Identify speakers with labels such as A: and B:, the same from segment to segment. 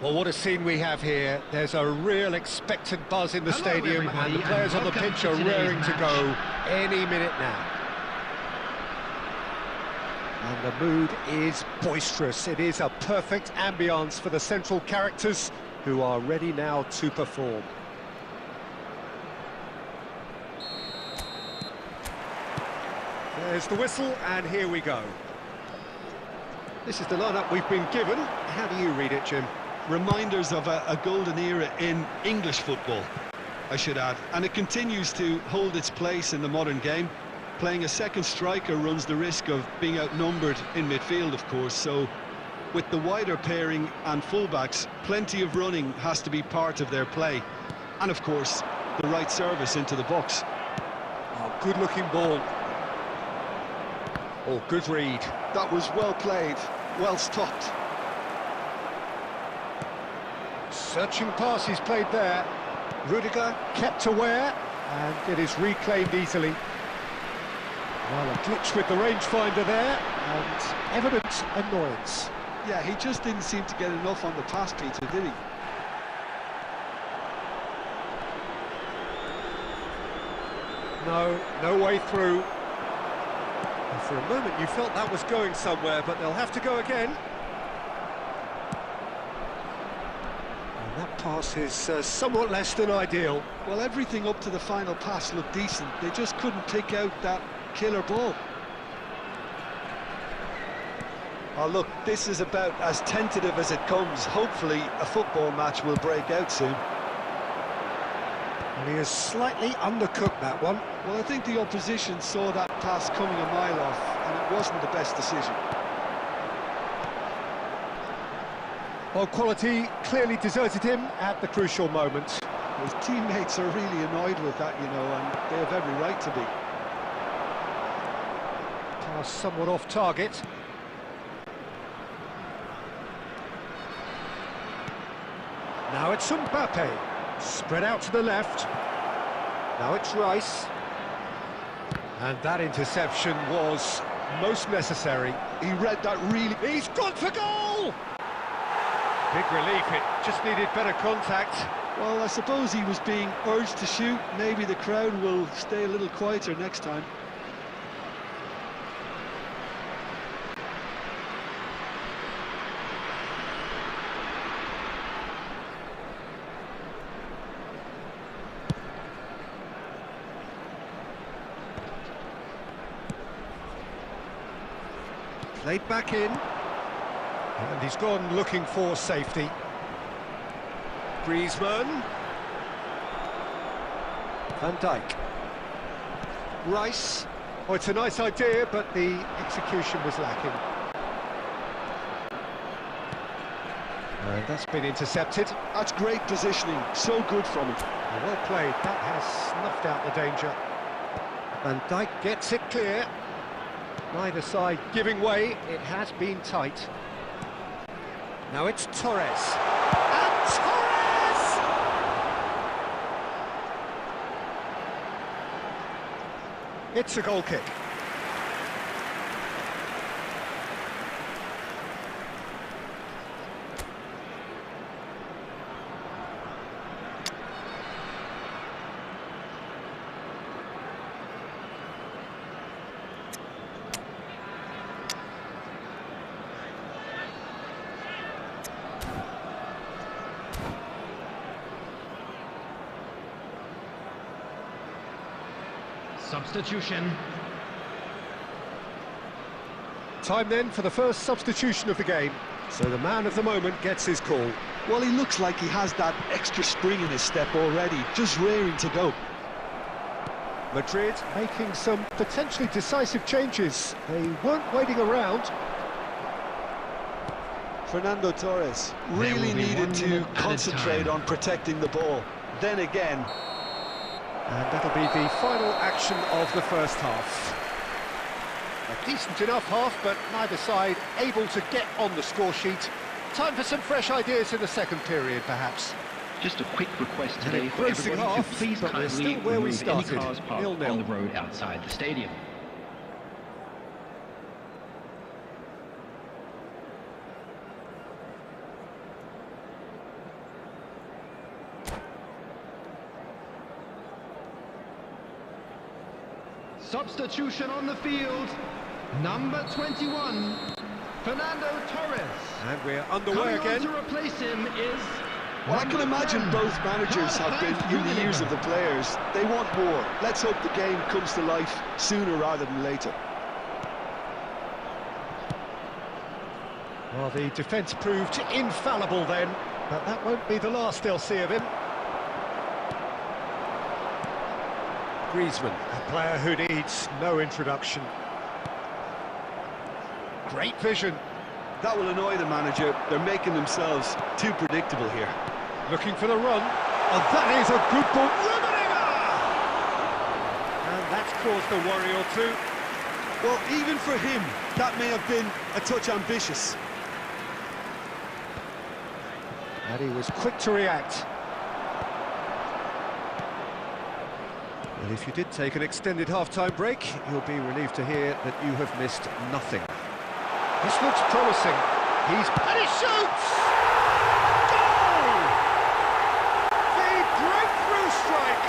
A: Well, what a scene we have here. There's a real expectant buzz in the stadium, and the players on the pitch are raring to go any minute now. And the mood is boisterous. It is a perfect ambience for the central characters who are ready now to perform. There's the whistle, and here we go. This is the lineup we've been given. How do you read it, Jim?
B: Reminders of a golden era in English football, I should add. And it continues to hold its place in the modern game. Playing a second striker runs the risk of being outnumbered in midfield, of course, so with the wider pairing and fullbacks, plenty of running has to be part of their play. And of course, the right service into the box.
A: Oh, good-looking ball. Oh, good read.
B: That was well played, well stopped.
A: Searching pass he's played there. Rudiger kept aware, and it is reclaimed easily. Well, a glitch with the rangefinder there, and evident annoyance.
B: Yeah, he just didn't seem to get enough on the pass, Peter, did he?
A: No way through. And for a moment you felt that was going somewhere, but they'll have to go again. And that pass is somewhat less than ideal.
B: Well, everything up to the final pass looked decent. They just couldn't pick out that killer ball. Oh, look, this is about as tentative as it comes. Hopefully, a football match will break out soon.
A: And he has slightly undercooked that one.
B: Well, I think the opposition saw that pass coming a mile off, and it wasn't the best decision.
A: Well, quality clearly deserted him at the crucial moment.
B: His teammates are really annoyed with that, you know, and they have every right to be.
A: Pass somewhat off target. Now it's Mbappe, spread out to the left. Now it's Rice. And that interception was most necessary.
B: He read that really...
A: He's gone for goal! Big relief, it just needed better contact.
B: Well, I suppose he was being urged to shoot. Maybe the crowd will stay a little quieter next time.
A: Played back in, and he's gone looking for safety. Griezmann. Van Dijk. Rice. Oh, it's a nice idea, but the execution was lacking. And that's been intercepted.
B: That's great positioning, so good from him.
A: Well played, that has snuffed out the danger. Van Dijk gets it clear. Neither side giving way, it has been tight. Now it's Torres. And Torres! It's a goal kick.
C: Substitution.
A: Time then for the first substitution of the game. So the man of the moment gets his call.
B: Well, he looks like he has that extra spring in his step already, just raring to go.
A: Madrid making some potentially decisive changes. They weren't waiting around.
B: Fernando Torres really needed to concentrate on protecting the ball. Then again...
A: And that'll be the final action of the first half. A decent enough half, but neither side able to get on the score sheet. Time for some fresh ideas in the second period, perhaps.
C: Just a quick request today for
A: Engrossing
C: everybody to
A: half,
C: please
A: but we're
C: kindly
A: still where we
C: remove any
A: started,
C: cars parked
A: 0-0.
C: on the road outside the stadium. substitution on the field. Number 21, Fernando Torres.
A: And we're underway
C: Coming on
A: again.
C: to replace him is...
B: Well, I can imagine both managers have been in the ears of the players. They want more. Let's hope the game comes to life sooner rather than later.
A: Well, the defence proved infallible then, but that won't be the last they'll see of him. Griezmann, a player who needs no introduction. Great vision.
B: That will annoy the manager. They're making themselves too predictable here.
A: Looking for the run. Oh, that is a good ball. And that's caused a worry or two.
B: Well, even for him, that may have been a touch ambitious.
A: And he was quick to react. Well, if you did take an extended half-time break, you'll be relieved to hear that you have missed nothing. This looks promising. And he shoots! Goal! The breakthrough strike!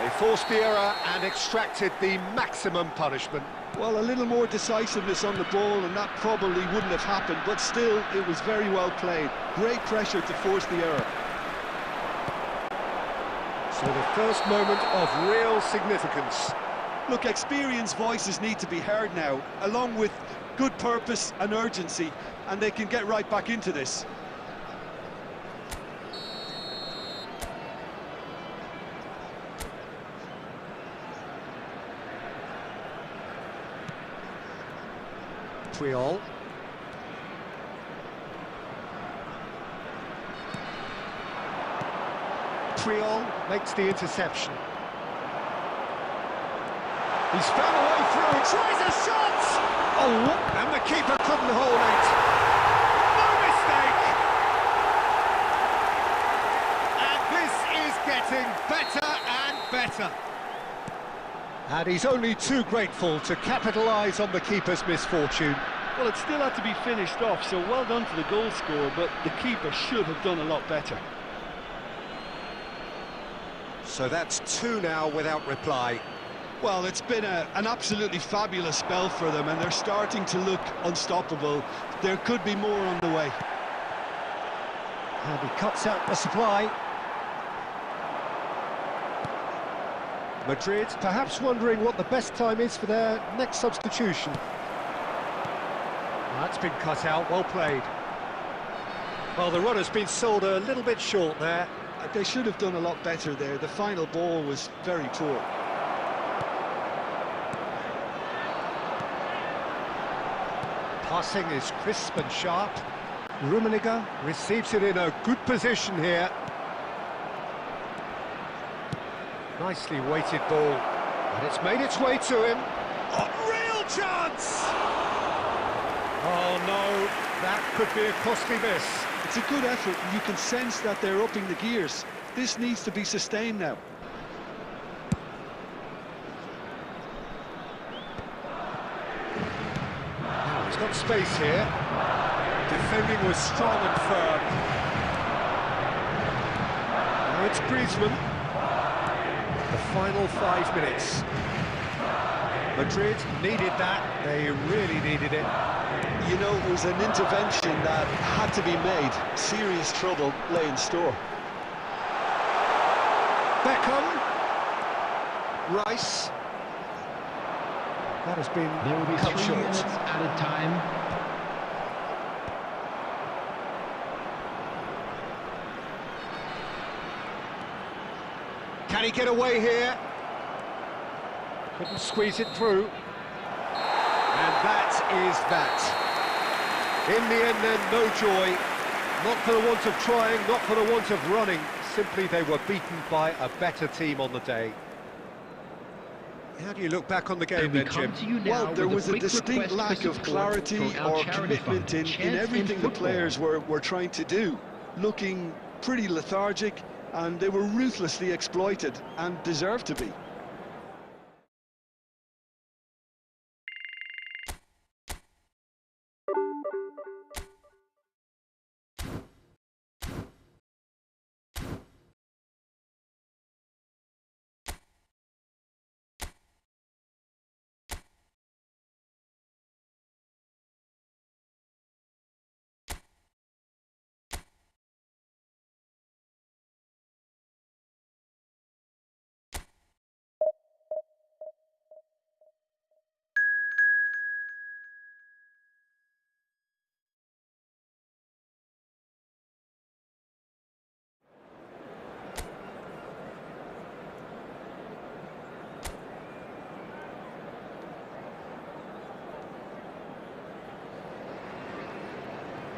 A: They forced the error and extracted the maximum punishment.
B: Well, a little more decisiveness on the ball and that probably wouldn't have happened, but still, it was very well played. Great pressure to force the error.
A: So the first moment of real significance.
B: Look, experienced voices need to be heard now, along with good purpose and urgency, and they can get right back into this.
A: Puyol. Puyol makes the interception. He's found a way through, tries a shot! Oh, and the keeper couldn't hold it. No mistake! And this is getting better and better. And he's only too grateful to capitalise on the keeper's misfortune.
B: Well, it still had to be finished off, so well done to the goal scorer, but the keeper should have done a lot better.
A: So that's two now without reply.
B: Well, it's been an absolutely fabulous spell for them, and they're starting to look unstoppable. There could be more on the way.
A: And he cuts out the supply. Madrid perhaps wondering what the best time is for their next substitution. That's been cut out, well played. Well, the runner's been sold a little bit short there.
B: They should have done a lot better there. The final ball was very poor.
A: Passing is crisp and sharp. Rummenigge receives it in a good position here. Nicely weighted ball. And it's made its way to him. Oh, real chance! Oh no, that could be a costly miss.
B: It's a good effort, and you can sense that they're upping the gears. This needs to be sustained now.
A: Now he's got space here. Defending was strong and firm. Now it's Griezmann. The final 5 minutes. Madrid needed that. They really needed it.
B: You know, it was an intervention that had to be made. Serious trouble lay in store.
A: Beckham. Rice. That has been
C: There will be
A: cut
C: 3
A: short.
C: minutes added time.
A: Can he get away here? Couldn't squeeze it through. And that is that. In the end then, no joy. Not for the want of trying, not for the want of running. Simply they were beaten by a better team on the day. How do you look back on the game then, Jim?
B: Well, there was a distinct lack of clarity or commitment in everything the players were trying to do. Looking pretty lethargic, and they were ruthlessly exploited and deserved to be.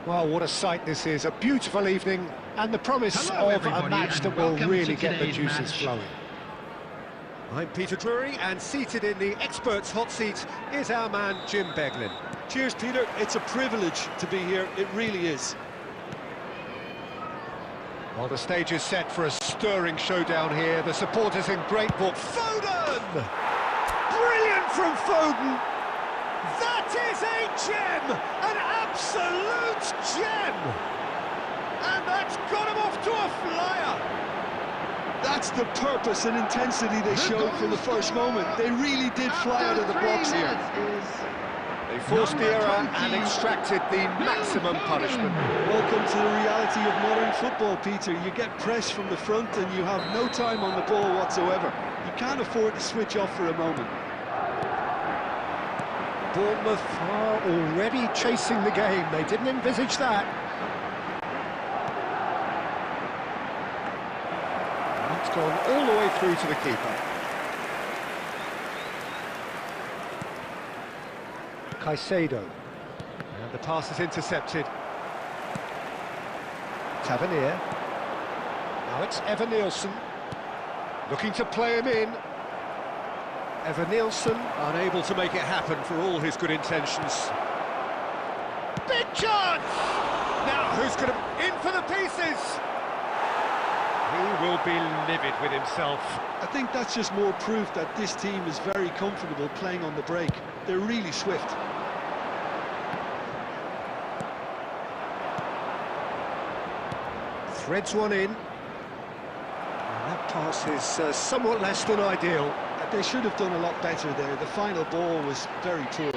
A: Well, what a sight this is, a beautiful evening, and the promise
C: Hello,
A: of a
C: everybody,
A: match
C: and
A: that will
C: welcome
A: really
C: to
A: get the
C: today's
A: juices
C: match.
A: flowing. I'm Peter Drury, and seated in the experts' hot seat is our man Jim Beglin.
B: Cheers, Peter. It's a privilege to be here. It really is.
A: Well, the stage is set for a stirring showdown here. The supporters in great form. Foden! Brilliant from Foden! That is a gem! An absolute gem! And that's got him off to a flyer!
B: That's the purpose and intensity they showed from the first moment. They really did fly out of the blocks here.
A: They forced the error and extracted the maximum punishment.
B: Welcome to the reality of modern football, Peter. You get pressed from the front and you have no time on the ball whatsoever. You can't afford to switch off for a moment.
A: Bournemouth are already chasing the game. They didn't envisage that. It's gone all the way through to the keeper. Caicedo. And the pass is intercepted. Tavernier. Now it's Evan Nielsen. Looking to play him in. Evan Nielsen unable to make it happen for all his good intentions. Big chance! Now who's going to... in for the pieces! He will be livid with himself.
B: I think that's just more proof that this team is very comfortable playing on the break. They're really swift.
A: Threads one in. And that pass is somewhat less than ideal.
B: They should have done a lot better there. The final ball was very poor.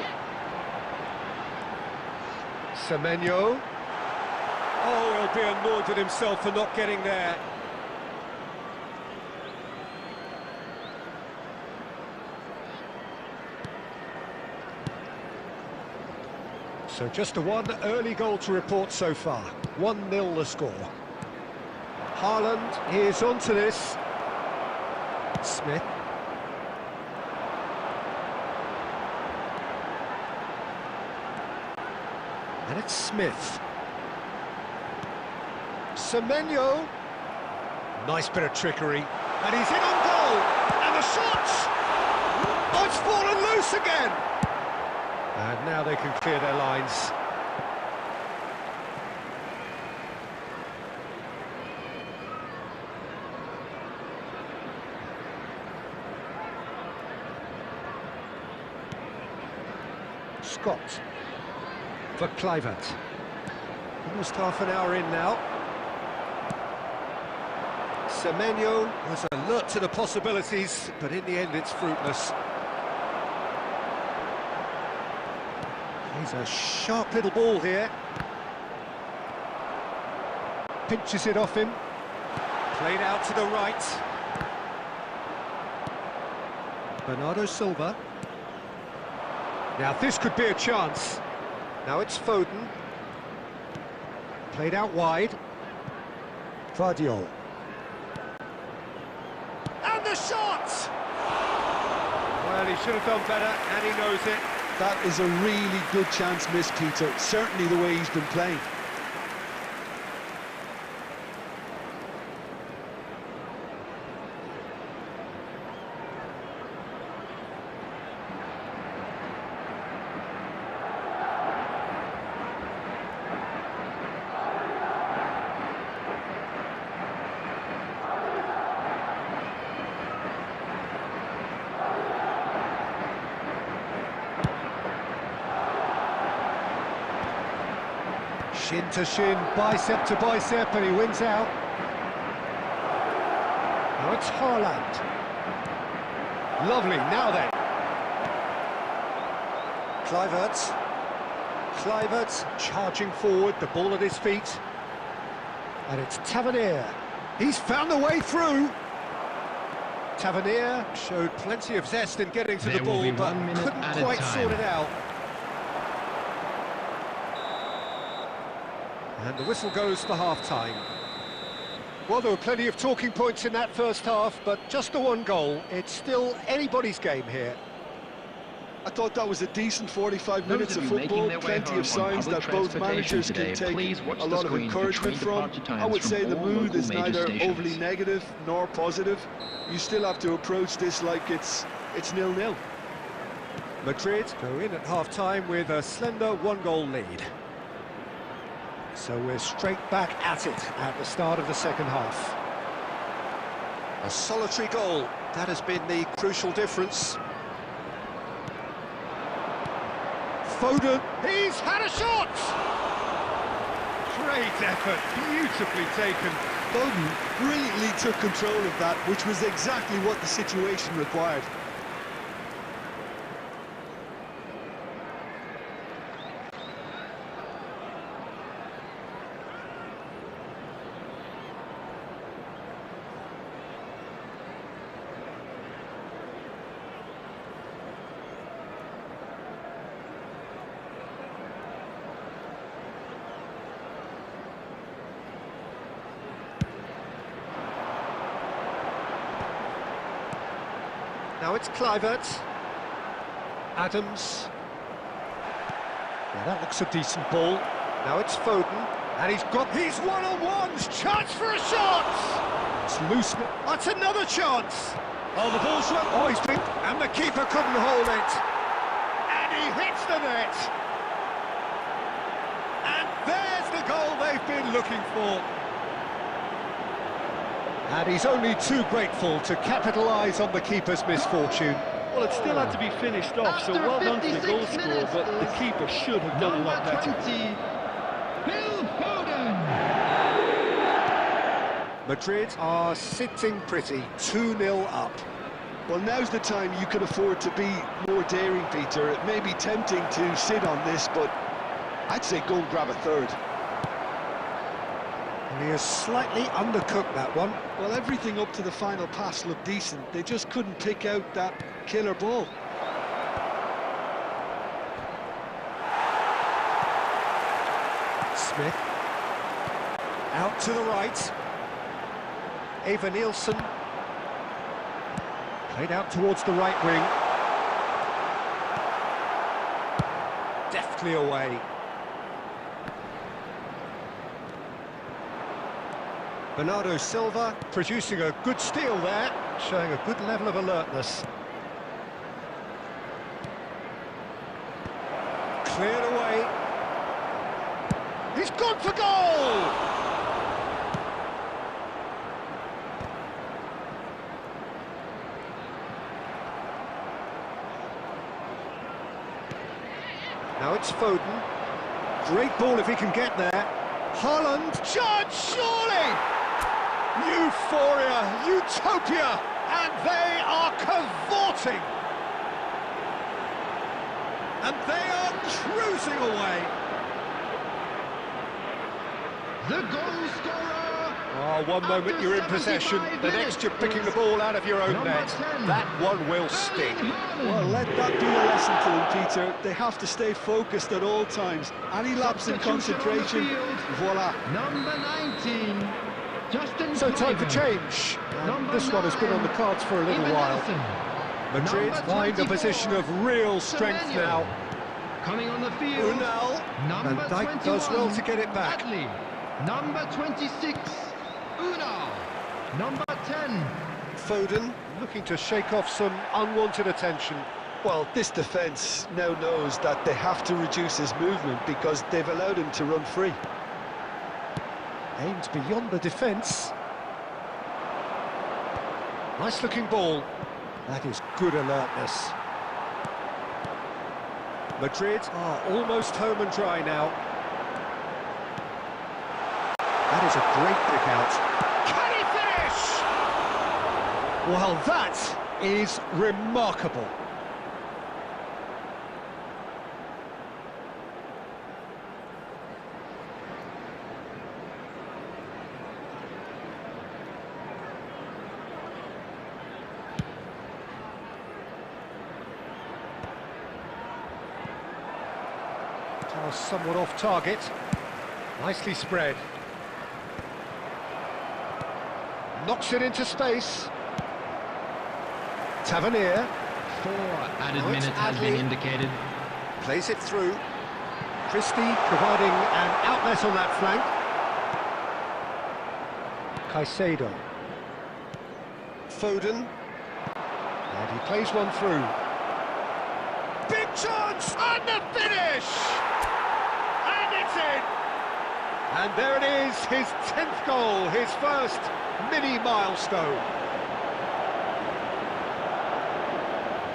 A: Semenyo. Oh, he'll be annoyed with himself for not getting there. So just a one early goal to report so far. 1-0 the score. Haaland is onto this. Smith. And it's Smith. Semenyo. Nice bit of trickery. And he's in on goal. And the shot! Oh, it's fallen loose again! And now they can clear their lines. Scott for Kluivert. Almost half an hour in now. Semenyo was alert to the possibilities, but in the end it's fruitless. He's a sharp little ball here. Pinches it off him. Played out to the right. Bernardo Silva. Now this could be a chance. Now it's Foden. Played out wide. Vardiol. And the shot! Well, he should have done better, and he knows it.
B: That is a really good chance missed, Peter. Certainly the way he's been playing.
A: Shin to shin, bicep to bicep, and he wins out. Now it's Haaland. Lovely, now then. Kluivert charging forward, the ball at his feet. And it's Tavernier. He's found the way through. Tavernier showed plenty of zest in getting to the ball, but couldn't quite sort it out. And the whistle goes for half-time. Well, there were plenty of talking points in that first half, but just the one goal. It's still anybody's game here.
B: I thought that was a decent 45 minutes of football, plenty of signs that both managers can take a lot of encouragement from. I would say the mood is neither overly negative nor positive. You still have to approach this like it's 0-0.
A: Madrid go in at half-time with a slender one-goal lead. So we're straight back at it at the start of the second half. A solitary goal, that has been the crucial difference. Foden, he's had a shot! Great effort, beautifully taken.
B: Foden brilliantly took control of that, which was exactly what the situation required.
A: Now it's Kluivert. Adams. Yeah, that looks a decent ball. Now it's Foden. And he's got his one-on-ones. Chance for a shot! It's loose. That's another chance. Oh, the ball's run. Oh, he's been... And the keeper couldn't hold it. And he hits the net. And there's the goal they've been looking for. And he's only too grateful to capitalise on the keeper's misfortune.
B: Well, it still had to be finished off, so well done to the goal scorer, but the keeper should have done a lot better.
A: Madrid are sitting pretty, 2-0 up.
B: Well, now's the time you can afford to be more daring, Peter. It may be tempting to sit on this, but I'd say go and grab a third.
A: He has slightly undercooked that one.
B: Well, everything up to the final pass looked decent. They just couldn't pick out that killer ball.
A: Smith. Out to the right. Eva Nielsen. Played out towards the right wing. Deftly away. Bernardo Silva producing a good steal there, showing a good level of alertness. Cleared away. He's gone for goal! Now it's Foden. Great ball if he can get there. Haaland, Judge, surely! Euphoria, utopia, and they are cavorting. And they are cruising away.
C: The goal scorer.
A: Oh, one moment you're in possession, the next you're picking the ball out of your own net. That one will sting.
B: Well, let that be a lesson to them, Peter. They have to stay focused at all times. Any lapse in concentration, voila.
C: Number 19.
A: So time for change. This one has been on the cards for a little while. Madrid find a position of real strength now.
C: Coming on the field.
A: Unal. And Dijk does well to get it back.
C: Bradley. Number 26. Unal. Number 10.
A: Foden looking to shake off some unwanted attention.
B: Well, this defence now knows that they have to reduce his movement because they've allowed him to run free.
A: Aimed beyond the defence. Nice looking ball. That is good alertness. Madrid are almost home and dry now. That is a great pick out. Can he finish? Well, that is remarkable. Somewhat off target. Nicely spread. Knocks it into space. Tavernier.
C: 4 added
A: Oh, it's
C: minutes has been
A: Adley.
C: indicated.
A: Plays it through. Christie providing an outlet on that flank. Caicedo. Foden. And he plays one through. Big chance! And the finish! And it's in! And there it is, his 10th goal, his first mini milestone.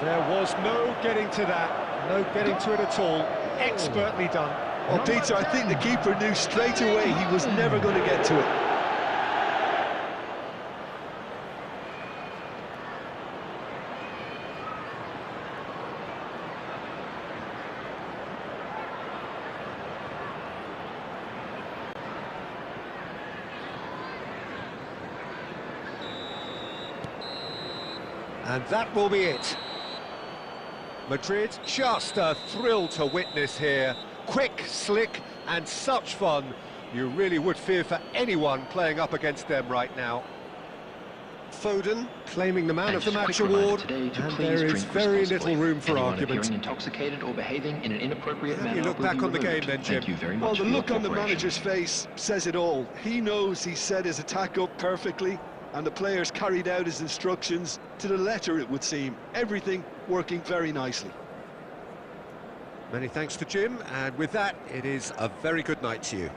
A: There was no getting to that, no getting to it at all. Expertly done.
B: Well, Peter, I think the keeper knew straight away he was never going to get to it.
A: And that will be it. Madrid, just a thrill to witness here. Quick, slick, and such fun. You really would fear for anyone playing up against them right now. Foden claiming the man of the match award, and there is very little room for argument.
D: Intoxicated or behaving in an inappropriate manner.
A: You look back on the game then, Jim.
D: Thank you very
B: Well,
D: much
B: the
D: for your
B: look on the
D: cooperation.
B: manager's face says it all. He knows he set his attack up perfectly, and the players carried out his instructions to the letter, it would seem. Everything working very nicely.
A: Many thanks to Jim, and with that, it is a very good night to you.